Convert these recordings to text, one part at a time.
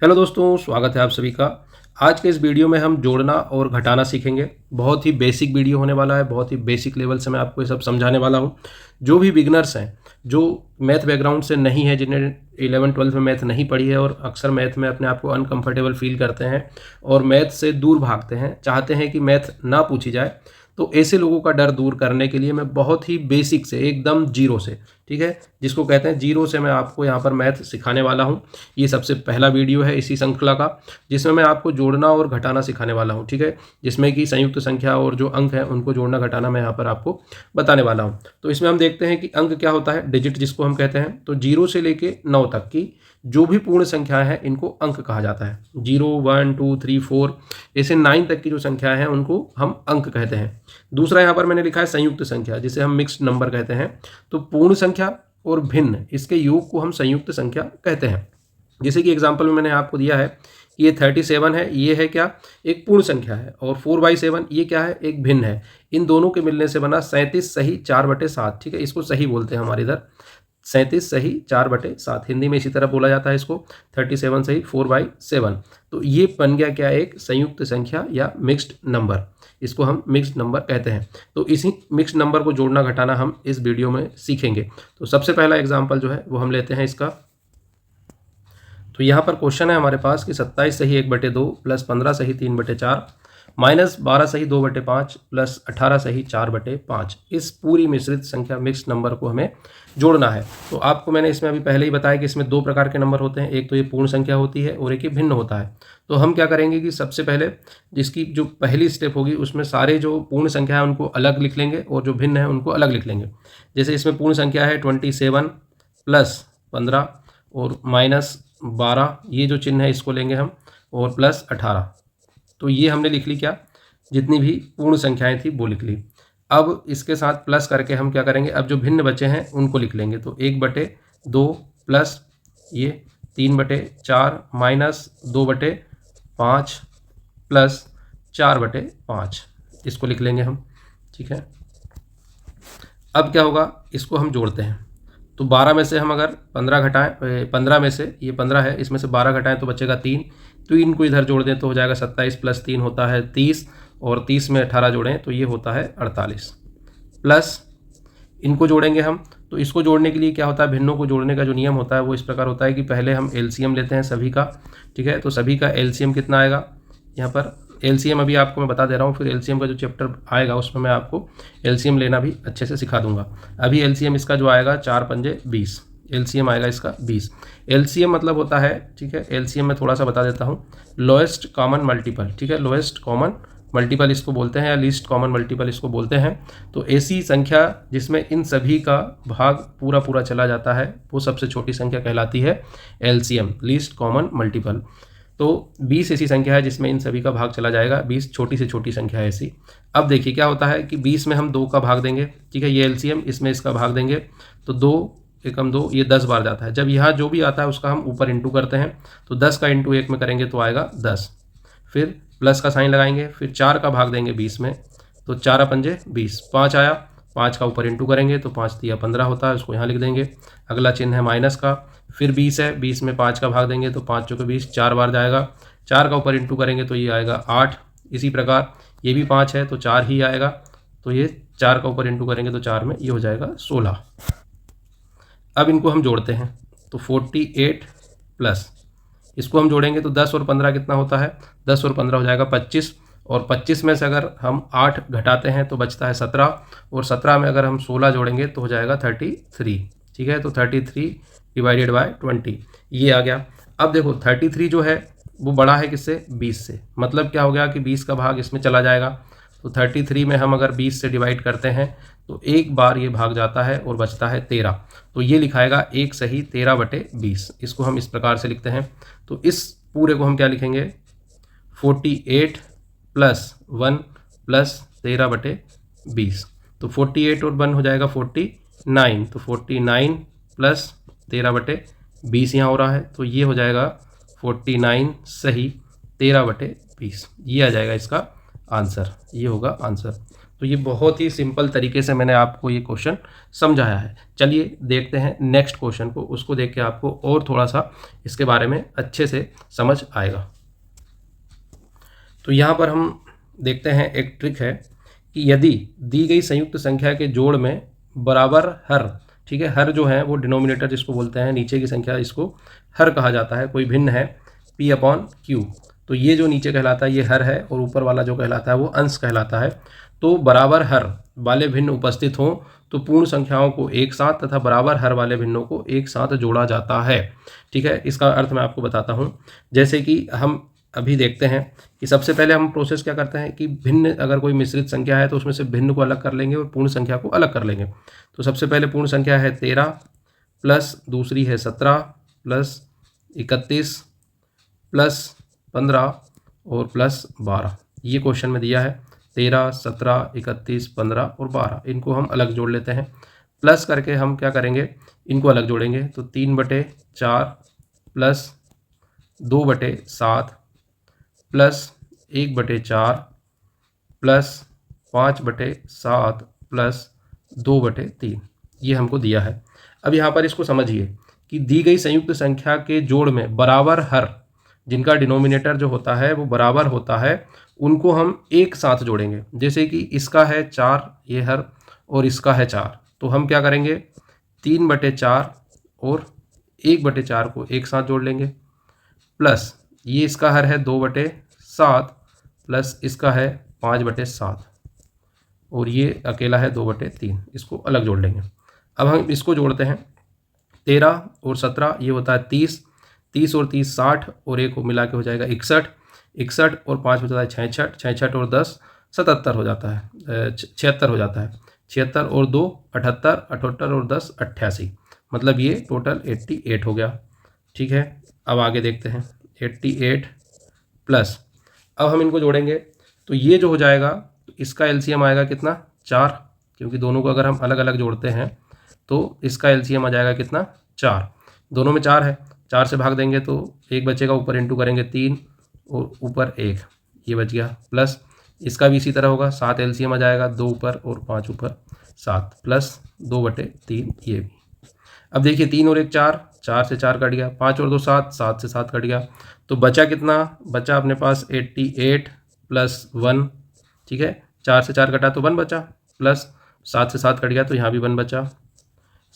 Hello दोस्तों, स्वागत है आप सभी का। आज के इस वीडियो में हम जोड़ना और घटाना सीखेंगे। बहुत ही बेसिक वीडियो होने वाला है, बहुत ही बेसिक लेवल से मैं आपको ये सब समझाने वाला हूँ। जो भी बिगनर्स हैं, जो मैथ बैकग्राउंड से नहीं है, जिन्हें 11-12 में मैथ नहीं पढ़ी है और अक्सर मैथ में अपने आप को अनकंफर्टेबल फील करते हैं और मैथ से दूर भागते हैं, चाहते हैं कि मैथ ना पूछी जाए, तो ऐसे लोगों का डर दूर करने के लिए मैं बहुत ही बेसिक से, एकदम जीरो से, ठीक है, जिसको कहते हैं जीरो से, मैं आपको यहाँ पर मैथ सिखाने वाला हूँ। ये सबसे पहला वीडियो है इसी श्रृंखला का, जिसमें मैं आपको जोड़ना और घटाना सिखाने वाला हूँ, ठीक है, जिसमें कि संयुक्त संख्या और जो अंक हैं उनको जोड़ना घटाना मैं यहाँ पर आपको बताने वाला हूँ। तो इसमें हम देखते हैं कि अंक क्या होता है, डिजिट जिसको हम कहते हैं। तो 0 से लेके 9 तक की जो भी पूर्ण संख्याएं हैं इनको अंक कहा जाता है। 0, 1, 2, 3, 4 ऐसे 9 तक की जो संख्याएं हैं उनको हम अंक कहते हैं। दूसरा यहाँ पर मैंने लिखा है संयुक्त संख्या, जिसे हम मिक्स्ड नंबर कहते हैं। तो पूर्ण संख्या और भिन्न, इसके योग को हम संयुक्त संख्या कहते हैं। जैसे कि एग्जाम्पल में मैंने आपको दिया है कि ये 37 है, ये है क्या, एक पूर्ण संख्या है, और 4/7 ये क्या है, एक भिन्न है। इन दोनों के मिलने से बना 37 सही 4/7, ठीक है, इसको सही बोलते हैं हमारे इधर। 37 सही 4/7, हिंदी में इसी तरह बोला जाता है इसको, 37 सही 4/7। तो ये बन गया क्या, एक संयुक्त संख्या या मिक्स्ड नंबर, इसको हम मिक्स्ड नंबर कहते हैं। तो इसी मिक्स्ड नंबर को जोड़ना घटाना हम इस वीडियो में सीखेंगे। तो सबसे पहला एग्जाम्पल जो है वो हम लेते हैं इसका। तो यहाँ पर क्वेश्चन है हमारे पास कि 27 सही 1/2 प्लस 15 सही 3/4 माइनस 12 सही 2/5 प्लस 18 सही 4/5, इस पूरी मिश्रित संख्या मिक्स्ड नंबर को हमें जोड़ना है। तो आपको मैंने इसमें अभी पहले ही बताया कि इसमें दो प्रकार के नंबर होते हैं, एक तो ये पूर्ण संख्या होती है और एक ये भिन्न होता है। तो हम क्या करेंगे कि सबसे पहले जिसकी जो पहली स्टेप होगी उसमें सारे जो पूर्ण संख्या है उनको अलग लिख लेंगे और जो भिन्न है उनको अलग लिख लेंगे। जैसे इसमें पूर्ण संख्या है 27 प्लस 15 और माइनस 12, ये जो चिन्ह है इसको लेंगे हम, और प्लस 18। तो ये हमने लिख ली क्या, जितनी भी पूर्ण संख्याएं थी वो लिख ली। अब इसके साथ प्लस करके हम क्या करेंगे, अब जो भिन्न बचे हैं उनको लिख लेंगे। तो 1/2 प्लस ये 3/4 माइनस 2/5 प्लस 4/5, इसको लिख लेंगे हम, ठीक है। अब क्या होगा, इसको हम जोड़ते हैं। तो 12 में से हम अगर 15 घटाएं, 15 में से ये 15 है, इसमें से 12 घटाएं तो बचेगा 3। तो इनको इधर जोड़ दें तो हो जाएगा 27 प्लस 3 होता है 30, और 30 में 18 जोड़ें तो ये होता है 48। प्लस इनको जोड़ेंगे हम, तो इसको जोड़ने के लिए क्या होता है, भिन्नों को जोड़ने का जो नियम होता है वो इस प्रकार होता है कि पहले हम एलसीएम लेते हैं सभी का, ठीक है। तो सभी का एलसीएम कितना आएगा, यहाँ पर एलसीएम अभी आपको मैं बता दे रहा हूँ, फिर एलसीएम का जो चैप्टर आएगा उसमें मैं आपको एलसीएम लेना भी अच्छे से सिखा दूंगा। अभी एलसीएम इसका जो आएगा 4 पंजे 20, एलसीएम आएगा इसका 20। एलसीएम मतलब होता है, ठीक है, एलसीएम में थोड़ा सा बता देता हूँ, लोएस्ट कॉमन मल्टीपल, ठीक है, लोएस्ट कॉमन मल्टीपल इसको बोलते हैं, या लीस्ट कॉमन मल्टीपल इसको बोलते हैं। तो ऐसी संख्या जिसमें इन सभी का भाग पूरा पूरा चला जाता है वो सबसे छोटी संख्या कहलाती है एलसीएम, लीस्ट कॉमन मल्टीपल। तो 20 ऐसी संख्या है जिसमें इन सभी का भाग चला जाएगा, 20 छोटी से छोटी संख्या है ऐसी। अब देखिए क्या होता है कि 20 में हम 2 का भाग देंगे, ठीक है, ये एलसीएम, इसमें इसका भाग देंगे तो 2 एकम 2, ये 10 बार जाता है। जब यहाँ जो भी आता है उसका हम ऊपर इंटू करते हैं, तो 10 का इंटू 1 में करेंगे तो आएगा 10, फिर प्लस का साइन लगाएंगे, फिर 4 का भाग देंगे 20 में, तो 4 पंजे 20, 5 आया, 5 का ऊपर इंटू करेंगे तो 5 तिया 15 होता है, उसको यहाँ लिख देंगे। अगला चिन्ह है माइनस का, फिर 20 है, 20 में 5 का भाग देंगे तो 5 चौके 20, 4 बार जाएगा, 4 का ऊपर इंटू करेंगे तो ये आएगा 8। इसी प्रकार ये भी 5 है तो 4 ही आएगा, तो ये 4 का ऊपर इंटू करेंगे तो 4 में ये हो जाएगा 16। अब इनको हम जोड़ते हैं, तो 48 प्लस इसको हम जोड़ेंगे तो 10 और 15 कितना होता है, 10 और 15 हो जाएगा 25, और 25 में से अगर हम 8 घटाते हैं तो बचता है 17, और 17 में अगर हम 16 जोड़ेंगे तो हो जाएगा 33, ठीक है। तो 33 डिवाइडेड बाय 20 ये आ गया। अब देखो 33 जो है वो बड़ा है किससे, 20 से, मतलब क्या हो गया कि 20 का भाग इसमें चला जाएगा। तो 33 में हम अगर 20 से डिवाइड करते हैं तो एक बार ये भाग जाता है और बचता है 13, तो ये लिखाएगा 1 सही 13/20, इसको हम इस प्रकार से लिखते हैं। तो इस पूरे को हम क्या लिखेंगे, 48 प्लस 1 प्लस 13/20, तो 48 और 1 हो जाएगा 49, तो 49 प्लस 13/20 यहाँ हो रहा है, तो ये हो जाएगा 49 सही 13/20, ये आ जाएगा इसका आंसर, ये होगा आंसर। तो ये बहुत ही सिंपल तरीके से मैंने आपको ये क्वेश्चन समझाया है। चलिए देखते हैं नेक्स्ट क्वेश्चन को, उसको देख के आपको और थोड़ा सा इसके बारे में अच्छे से समझ आएगा। तो यहाँ पर हम देखते हैं एक ट्रिक है कि यदि दी गई संयुक्त संख्या के जोड़ में बराबर हर, ठीक है, हर जो है वो डिनोमिनेटर जिसको बोलते हैं, नीचे की संख्या इसको हर कहा जाता है, कोई भिन्न है p/q, तो ये जो नीचे कहलाता है ये हर है और ऊपर वाला जो कहलाता है वो अंश कहलाता है। तो बराबर हर वाले भिन्न उपस्थित हों तो पूर्ण संख्याओं को एक साथ तथा बराबर हर वाले भिन्नों को एक साथ जोड़ा जाता है। ठीक है, इसका अर्थ मैं आपको बताता हूँ। जैसे कि हम अभी देखते हैं कि सबसे पहले हम प्रोसेस क्या करते हैं कि भिन्न, अगर कोई मिश्रित संख्या है तो उसमें से भिन्न को अलग कर लेंगे और पूर्ण संख्या को अलग कर लेंगे। तो सबसे पहले पूर्ण संख्या है 13 प्लस दूसरी है 17 प्लस 31 प्लस 15 और प्लस 12। ये क्वेश्चन में दिया है 13, 17, 31, 15 और 12, इनको हम अलग जोड़ लेते हैं। प्लस करके हम क्या करेंगे, इनको अलग जोड़ेंगे। तो 3/4 प्लस 2/7 प्लस 1/4 प्लस 5/7 प्लस 2/3, ये हमको दिया है। अब यहाँ पर इसको समझिए कि दी गई संयुक्त संख्या के जोड़ में बराबर हर, जिनका डिनोमिनेटर जो होता है वो बराबर होता है, उनको हम एक साथ जोड़ेंगे। जैसे कि इसका है 4 ये हर और इसका है 4, तो हम क्या करेंगे 3/4 और 1/4 को एक साथ जोड़ लेंगे। प्लस ये इसका हर है 2/7 प्लस इसका है 5/7 और ये अकेला है 2/3, इसको अलग जोड़ लेंगे। अब हम इसको जोड़ते हैं, 13 और 17 ये होता है 30, 30 और 30 60 और एक को मिला के हो जाएगा 61, 61 और 5 बचता है 66, 66 और 10 77 हो जाता है, 76 हो जाता है, 76 और 2 78, 78 और 10 88, मतलब ये टोटल 88 हो गया। ठीक है, अब आगे देखते हैं 88 प्लस, अब हम इनको जोड़ेंगे तो ये जो हो जाएगा, तो इसका एलसीएम आएगा कितना 4, क्योंकि दोनों को अगर हम अलग अलग जोड़ते हैं तो इसका एलसीएम आ जाएगा कितना 4, दोनों में 4 है, 4 से भाग देंगे तो एक बचेगा, ऊपर इंटू करेंगे 3 और ऊपर 1, ये बच गया। प्लस इसका भी इसी तरह होगा, 7 एलसीएम आ जाएगा, 2 ऊपर और 5 ऊपर 7 प्लस 2/3 ये भी। अब देखिए 3 और 1 4, 4 से 4 कट गया, 5 और 2 7, 7 से 7 कट गया, तो बचा कितना, बचा अपने पास 88 प्लस 1। ठीक है, 4 से 4 कटा तो 1 बचा, प्लस 7 से 7 कट गया तो यहाँ भी 1 बचा,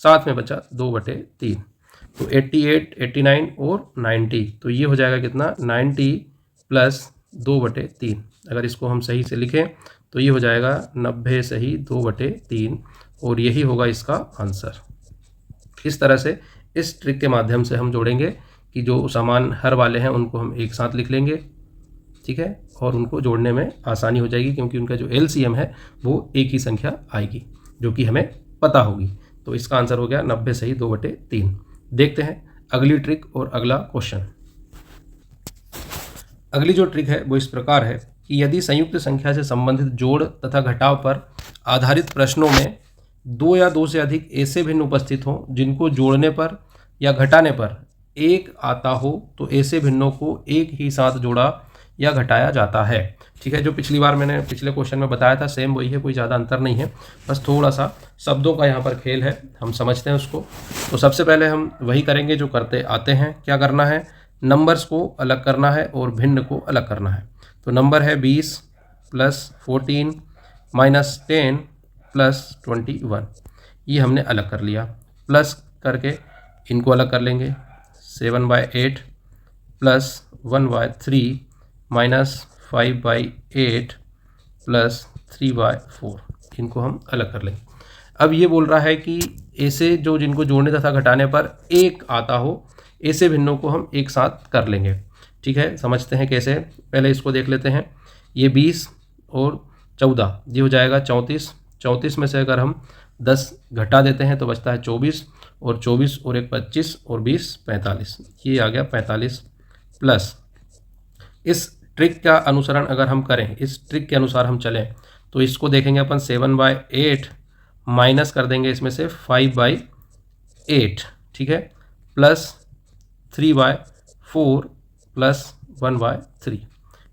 साथ में बचा 2/3, तो 88, 89 और 90, तो ये हो जाएगा कितना 90 प्लस 2/3। अगर इसको हम सही से लिखें तो ये हो जाएगा 90 सही 2/3 और यही होगा इसका आंसर। इस तरह से इस ट्रिक के माध्यम से हम जोड़ेंगे कि जो समान हर वाले हैं उनको हम एक साथ लिख लेंगे। ठीक है, और उनको जोड़ने में आसानी हो जाएगी क्योंकि उनका जो एलसीएम है वो एक ही संख्या आएगी जो कि हमें पता होगी। तो इसका आंसर हो गया 90 सही 2/3। देखते हैं अगली ट्रिक और अगला क्वेश्चन। अगली जो ट्रिक है वो इस प्रकार है कि यदि संयुक्त संख्या से संबंधित जोड़ तथा घटाव पर आधारित प्रश्नों में 2 या 2 से अधिक ऐसे भिन्न उपस्थित हों जिनको जोड़ने पर या घटाने पर 1 आता हो, तो ऐसे भिन्नों को एक ही साथ जोड़ा या घटाया जाता है। ठीक है, जो पिछली बार मैंने पिछले क्वेश्चन में बताया था सेम वही है, कोई ज़्यादा अंतर नहीं है, बस थोड़ा सा शब्दों का यहाँ पर खेल है, हम समझते हैं उसको। तो सबसे पहले हम वही करेंगे जो करते आते हैं। क्या करना है, नंबर्स को अलग करना है और भिन्न को अलग करना है। तो नंबर है 20 प्लस 14 माइनस 10 प्लस 21, ये हमने अलग कर लिया। प्लस करके इनको अलग कर लेंगे, 7/8 प्लस 1/3 माइनस 5/8 प्लस 3/4, इनको हम अलग कर लेंगे। अब ये बोल रहा है कि ऐसे जो जिनको जोड़ने तथा घटाने पर 1 आता हो, ऐसे भिन्नों को हम एक साथ कर लेंगे। ठीक है, समझते हैं कैसे, पहले इसको देख लेते हैं। ये 20 और 14 ये हो जाएगा 34, 34 में से अगर हम 10 घटा देते हैं तो बचता है 24, और 24 और 1 25 और 20 45, ये आ गया 45। प्लस इस ट्रिक का अनुसरण अगर हम करें, इस ट्रिक के अनुसार हम चलें तो इसको देखेंगे अपन 7/8 माइनस कर देंगे इसमें से 5/8। ठीक है, प्लस 3/4 प्लस 1/3।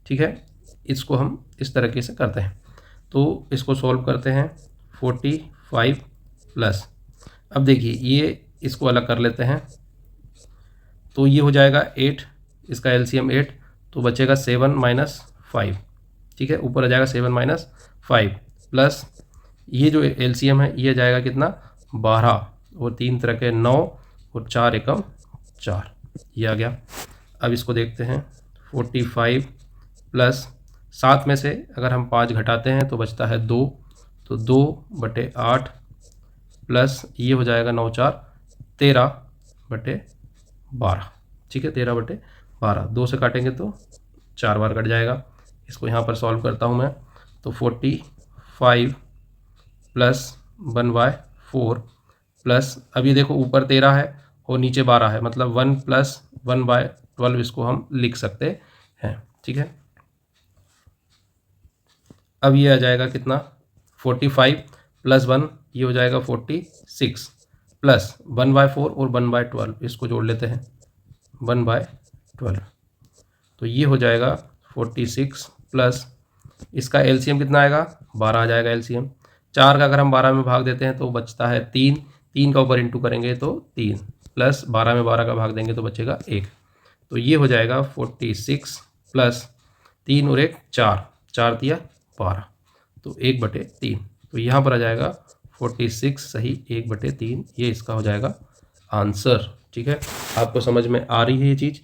ठीक है, इसको हम इस तरीके से करते हैं। तो इसको सॉल्व करते हैं 45 प्लस, अब देखिए ये इसको अलग कर लेते हैं, तो ये हो जाएगा 8, इसका एलसीएम 8, तो बचेगा 7 माइनस 5, ठीक है, ऊपर आ जाएगा 7 माइनस 5 प्लस ये जो एलसीएम है ये जाएगा कितना 12, और 3 तरह के 9 और 4 एकम 4, ये आ गया। अब इसको देखते हैं 45 प्लस 7 में से अगर हम 5 घटाते हैं तो बचता है 2, तो 2/8 प्लस ये हो जाएगा 9 4 13/12, ठीक है, 13/12, 2 से काटेंगे तो 4 बार कट जाएगा। इसको यहाँ पर सॉल्व करता हूँ मैं, तो 45 प्लस 1/4 प्लस, अब ये देखो ऊपर 13 है और नीचे 12 है, मतलब 1 प्लस 1/12 इसको हम लिख सकते हैं, ठीक है। अब ये आ जाएगा कितना 45 प्लस 1, ये हो जाएगा 46 प्लस 1/4 और 1/12 इसको जोड़ लेते हैं 1/12, तो ये हो जाएगा 46 प्लस इसका एलसीएम कितना आएगा 12 आ जाएगा एलसीएम। 4 का अगर हम 12 में भाग देते हैं तो बचता है 3, 3 का ऊपर इंटू करेंगे तो 3 प्लस 12 में 12 का भाग देंगे तो बचेगा 1, तो ये हो जाएगा 46 प्लस 3 और 1 4, 4 दिया 12, तो 1/3, तो यहाँ पर आ जाएगा 46 सही 1/3, ये इसका हो जाएगा आंसर, ठीक है। आपको समझ में आ रही है ये चीज़?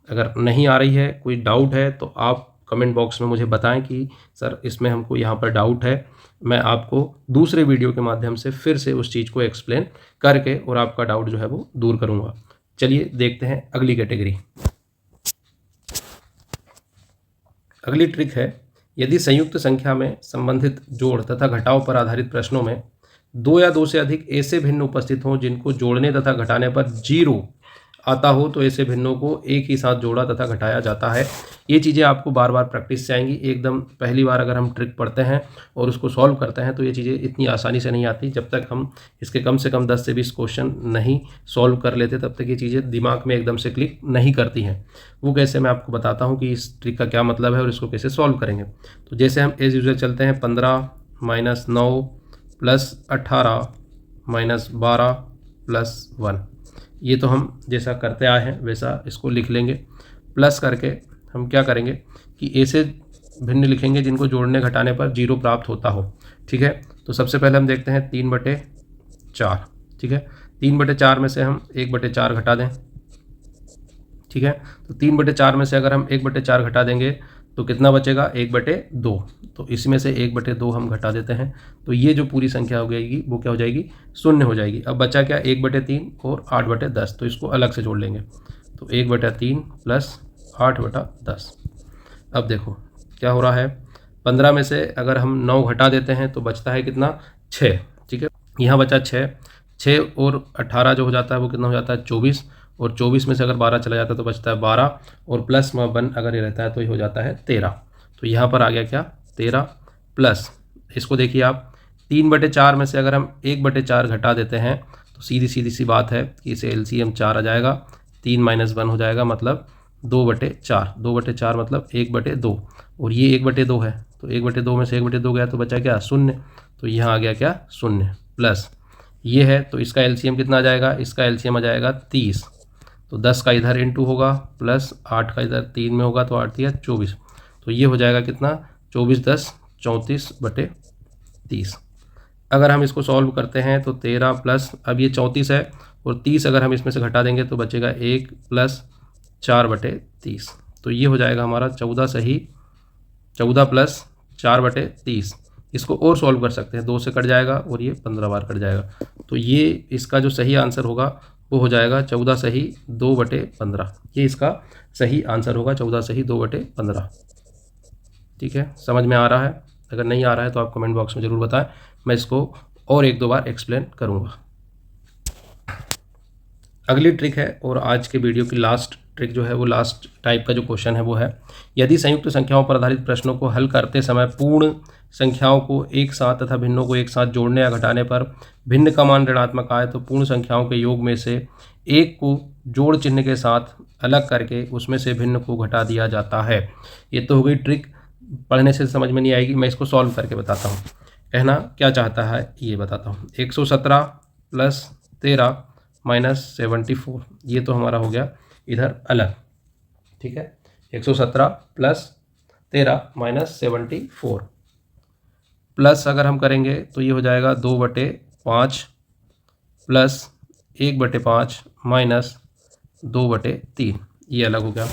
अगर नहीं आ रही है, कोई डाउट है तो आप कमेंट बॉक्स में मुझे बताएं कि सर इसमें हमको यहाँ पर डाउट है, मैं आपको दूसरे वीडियो के माध्यम से फिर से उस चीज़ को एक्सप्लेन करके और आपका डाउट जो है वो दूर करूँगा। चलिए देखते हैं अगली कैटेगरी। अगली ट्रिक है, यदि संयुक्त संख्या में संबंधित जोड़ तथा घटाव पर आधारित प्रश्नों में 2 या 2 से अधिक ऐसे भिन्न उपस्थित हों जिनको जोड़ने तथा घटाने पर 0 आता हो, तो ऐसे भिन्नों को एक ही साथ जोड़ा तथा घटाया जाता है। ये चीज़ें आपको बार बार प्रैक्टिस से आएंगी, एकदम पहली बार अगर हम ट्रिक पढ़ते हैं और उसको सॉल्व करते हैं तो ये चीज़ें इतनी आसानी से नहीं आती। जब तक हम इसके कम से कम 10 से 20 क्वेश्चन नहीं सॉल्व कर लेते तब तक ये चीज़ें दिमाग में एकदम से क्लिक नहीं करती हैं। वो कैसे, मैं आपको बताता हूँ कि इस ट्रिक का क्या मतलब है और इसको कैसे सॉल्व करेंगे। तो जैसे हम एज यूजल चलते हैं, 15 माइनस 9 प्लस 18 माइनस 12 प्लस 1, ये तो हम जैसा करते आए हैं वैसा इसको लिख लेंगे। प्लस करके हम क्या करेंगे कि ऐसे भिन्न लिखेंगे जिनको जोड़ने घटाने पर 0 प्राप्त होता हो, ठीक है। तो सबसे पहले हम देखते हैं 3/4, ठीक है, 3/4 में से हम 1/4 घटा दें, ठीक है। तो 3/4 में से अगर हम 1/4 घटा देंगे तो कितना बचेगा 1/2, तो इसमें से 1/2 हम घटा देते हैं, तो ये जो पूरी संख्या हो जाएगी वो क्या हो जाएगी 0 हो जाएगी। अब बचा क्या 1/3 और 8/10, तो इसको अलग से जोड़ लेंगे, तो 1/3 प्लस 8/10। अब देखो क्या हो रहा है, 15 में से अगर हम 9 घटा देते हैं तो बचता है कितना 6, ठीक है, यहाँ बचा 6 और 18 जो हो जाता है वो कितना हो जाता है 24, और 24 में से अगर 12 चला जाता है तो बचता है 12, और प्लस 1 अगर ये रहता है तो ये हो जाता है 13, तो यहाँ पर आ गया क्या 13 प्लस, इसको देखिए आप 3/4 में से अगर हम 1/4 घटा देते हैं तो सीधी सी बात है कि इसे एलसीएम 4 आ जाएगा, 3 माइनस 1 हो जाएगा, मतलब 2/4, 2/4 मतलब 1/2, और ये 1/2 है, तो 1/2 में से 1/2 गया तो बचा क्या 0, तो यहाँ आ गया क्या 0 प्लस ये है, तो इसका एलसीएम कितना आ जाएगा, इसका एलसीएम आ जाएगा 30, तो 10 का इधर इंटू होगा प्लस 8 का इधर 3 में होगा, तो 8 या 24, तो ये हो जाएगा कितना 24 10 34/30। अगर हम इसको सॉल्व करते हैं तो 13 प्लस, अब ये 34 है और 30 अगर हम इसमें से घटा देंगे तो बचेगा 1 प्लस 4/30, तो ये हो जाएगा हमारा 14 सही, 14 प्लस 4/30। इसको और सॉल्व कर सकते हैं, 2 से कट जाएगा और ये 15 बार कट जाएगा, तो ये इसका जो सही आंसर होगा वो हो जाएगा 14 सही 2/15, ये इसका सही आंसर होगा 14 सही 2/15। ठीक है, समझ में आ रहा है? अगर नहीं आ रहा है तो आप कमेंट बॉक्स में ज़रूर बताएं, मैं इसको और 1-2 बार एक्सप्लेन करूँगा। अगली ट्रिक है और आज के वीडियो की लास्ट ट्रिक जो है वो लास्ट टाइप का जो क्वेश्चन है वो है, यदि संयुक्त संख्याओं पर आधारित प्रश्नों को हल करते समय पूर्ण संख्याओं को एक साथ तथा भिन्नों को एक साथ जोड़ने या घटाने पर भिन्न का मान ऋणात्मक आए तो पूर्ण संख्याओं के योग में से एक को जोड़ चिन्ह के साथ अलग करके उसमें से भिन्न को घटा दिया जाता है। ये तो हो गई ट्रिक पढ़ने से समझ में नहीं आएगी, मैं इसको सॉल्व करके बताता हूँ। कहना क्या चाहता है ये बताता हूँ। 117 प्लस 13 माइनस 74, ये तो हमारा हो गया इधर अलग, ठीक है। 117 प्लस 13 माइनस 74 प्लस अगर हम करेंगे तो ये हो जाएगा 2/5 प्लस 1/5 माइनस 2/3, ये अलग हो गया।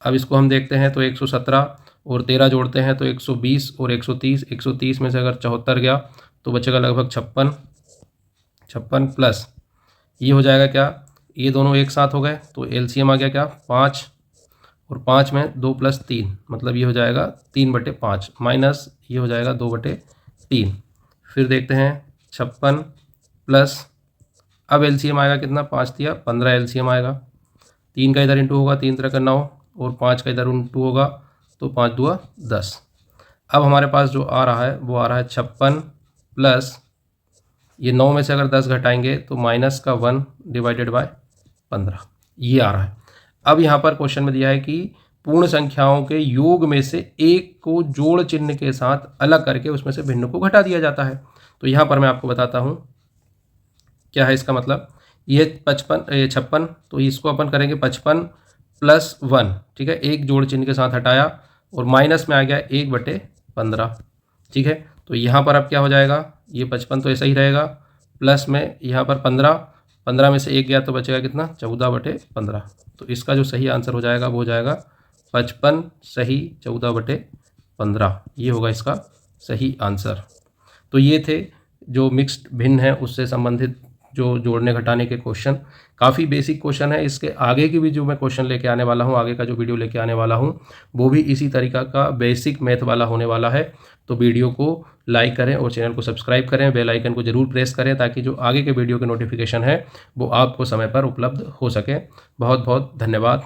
अब इसको हम देखते हैं तो 117 और 13 जोड़ते हैं तो 120 और 130, 130 में से अगर 74 गया तो बचेगा लगभग 56 प्लस ये हो जाएगा क्या, ये दोनों एक साथ हो गए तो एलसीएम आ गया क्या 5, और 5 में 2 + 3 मतलब ये हो जाएगा 3/5 माइनस ये हो जाएगा 2/3। फिर देखते हैं 56 प्लस, अब एलसीएम आएगा कितना, 5 दिया 15 एलसीएम आएगा, 3 का इधर इंटू होगा 3 × 9 और 5 का इधर इंटू होगा तो 5 × 2 = 10। अब हमारे पास जो आ रहा है वो आ रहा है 56 प्लस ये 9 में से अगर 10 घटाएंगे तो -1 / 15, ये आ रहा है। अब यहाँ पर क्वेश्चन में दिया है कि पूर्ण संख्याओं के योग में से एक को जोड़ चिन्ह के साथ अलग करके उसमें से भिन्न को घटा दिया जाता है। तो यहाँ पर मैं आपको बताता हूँ क्या है इसका मतलब। ये 56, तो इसको अपन करेंगे 55 + 1, ठीक है, एक जोड़ चिन्ह के साथ हटाया और माइनस में आ गया 1/15, ठीक है। तो यहाँ पर अब क्या हो जाएगा, ये 55 तो ऐसा ही रहेगा, प्लस में यहाँ पर 15 में से 1 गया तो बचेगा कितना 14/15। तो इसका जो सही आंसर हो जाएगा वो हो जाएगा 55 सही 14/15, ये होगा इसका सही आंसर। तो ये थे जो मिक्स्ड भिन्न है उससे संबंधित जो जोड़ने घटाने के क्वेश्चन, काफ़ी बेसिक क्वेश्चन है। इसके आगे की भी जो मैं क्वेश्चन लेके आने वाला हूँ, आगे का जो वीडियो लेके आने वाला हूँ वो भी इसी तरीका का बेसिक मैथ वाला होने वाला है। तो वीडियो को लाइक करें और चैनल को सब्सक्राइब करें, बेल आइकन को जरूर प्रेस करें ताकि जो आगे के वीडियो के नोटिफिकेशन है वो आपको समय पर उपलब्ध हो सके। बहुत बहुत धन्यवाद।